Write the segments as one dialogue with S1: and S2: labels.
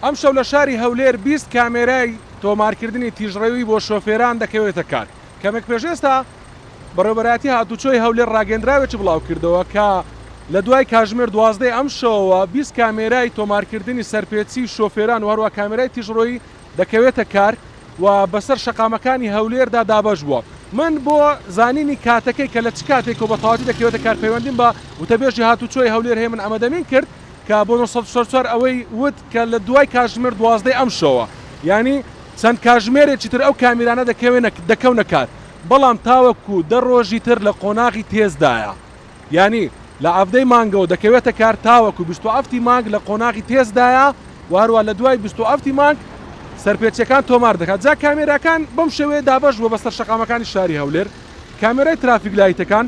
S1: ئەم شەو لە شاری هەولێر 20 کامێرای تۆمارکردنی تیژڕێوی بۆ شۆفێران دەکەوێتە کار. کەمێک پێشێستا بەڕێوەبەراتی هاتوچۆی هەولێر ڕاگەندراوێکی بڵاو کردەوە کە لە دوای کاتژمێر 12 ئەم شەوە 20 کامێرای تۆمارکردنی سەرپێچی شۆفێران و هەروە کامێرای تیژڕۆیی دەکەوێتە کار و بەسەر شەقامەکانی هەولێردا دابەش بووە. من بۆ زانینی کاتەکەی کە لە چ کاتێک و بە تەواوەتی دەکەوێتە کار پەیوەندیم بە وتەبێژی هاتوچۆی هەولێر هەیە من ئەمەدەمین کرد کە بۆ 1964 ئەوەی وت کە لە دوای کاتژمێر 12 ئەم شەوە ینی چەند کاتژمێرێکی تر ئەو کامیرانە دەکەونە کار، بەڵام تاوەکو دە ڕۆژی تر لە قۆناغی تێزدایە، ینی لە ئەفدەی مانگەوە دەکەوێتە کار تاوەکو 27 مانگ لە قۆناغی تێزدایە و هەروە لە دوای 27 مانگ سەرپێچیەکان تۆمار دەکات. جا کامێراکان بەم شێوەیە دابەش بووە بەسەر شەقامەکانی شاری هەولێر. کامێرای ترافیک لایتەکان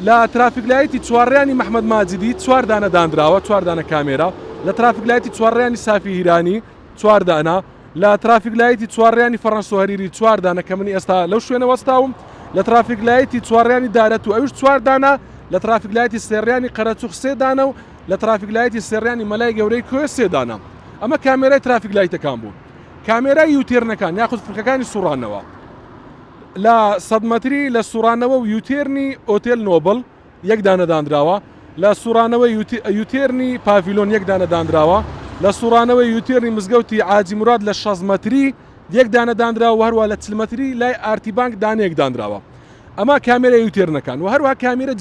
S1: لە ترافیک لایتی چوارڕیانی محمەد ماجدی 4 دانە دانراوە، 4 دانە کامێرا، لە ترافیک لایتی چوارڕیانی سافی هیرانی 4 دانە، لە ترافیک لایتی چوارڕیانی فەڕەنسۆ هەریری 4 دانە کە منی ئێستا لەو شوێنە وەستاوم، لە ترافیک لایتی چوارڕیانی دارەت و ئەوش 4 دانە، لە ترافیک لایتی سێڕیانی قەرەچوخ 3 دانە و لە ترافیک لایتی سێڕیانی مەلای گەورەی کوێ 3 دانە. ئەمە کامێرای ترافیک لایتەکان بوو. کامێرای یوتێرنەکان یاخود فرکەکانی سوڕانەوە لە 100 مەتری لە سوڕانەوە و یوتێرنی ئۆتێل نۆبڵ 1 دانە دانراوە، لە سوڕانەوە یوتێرنی پاڤیلۆن 1 دانە دانراوە، لە سوڕانەوە یوتێرنی مزگەوتی ئاجی موراد لە 60 مەتری 1 دانە دانراوە و هەروە لە 40 مەتری لای ئارتیبانک دانەیەک دانراوە. ئەمە کامێرە یوتێرنەکان و هەروە کامێرە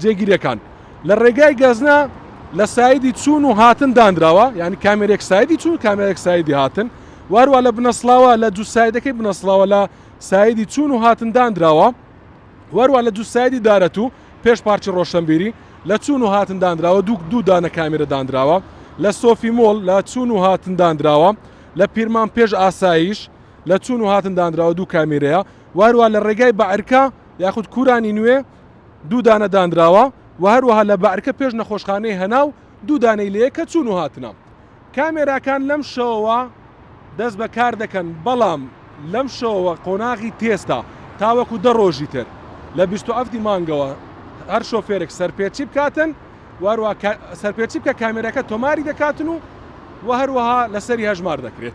S1: جێگیرەکان لە ڕێگای گەزنە لە سایدی چوون و هاتن دانراوە، ینی کامێرێک سایدی چوون کامێرێک سایدی هاتن، وهروە لە بنەسڵاوە لە دوو سایدەکەی بنەسڵاوە لە سایدی چوون و هاتن دانراوە، وهروە لە دوو سایدی دارەت و پێش پارچی ڕۆشنبیری لە چوون و هاتن دانراوە دوو دانە کامێرە دانراوە، لە سۆفی مۆڵ لە چوون و هاتن دانراوە، لە پیرمان پێش ئاسایش لە چوون و هاتن دانراوە دوو کامێرەیە، وهروە لە ڕێگای بەعرکە یاخود کوورانی نوێ 2 دانە دانراوە و هەروەها لە بەعرکە پێش نەخۆشخانەی هەناو 2 دانەی لەیە کە چوون و هاتنە. کامێراکان لەم شەوە دەست بە کار دەکەن، بەڵام لەم شەوە قۆناغی تێستا تاوەکو 10 ڕۆژی تر لە 27 مانگەوە هەر شۆفێرێک سەرپێچی بکاتن وهروە سەرپێچی بکە کامێرەکە تۆماری دەکاتن و هەروەها لەسەری هەژمار دەکرێت.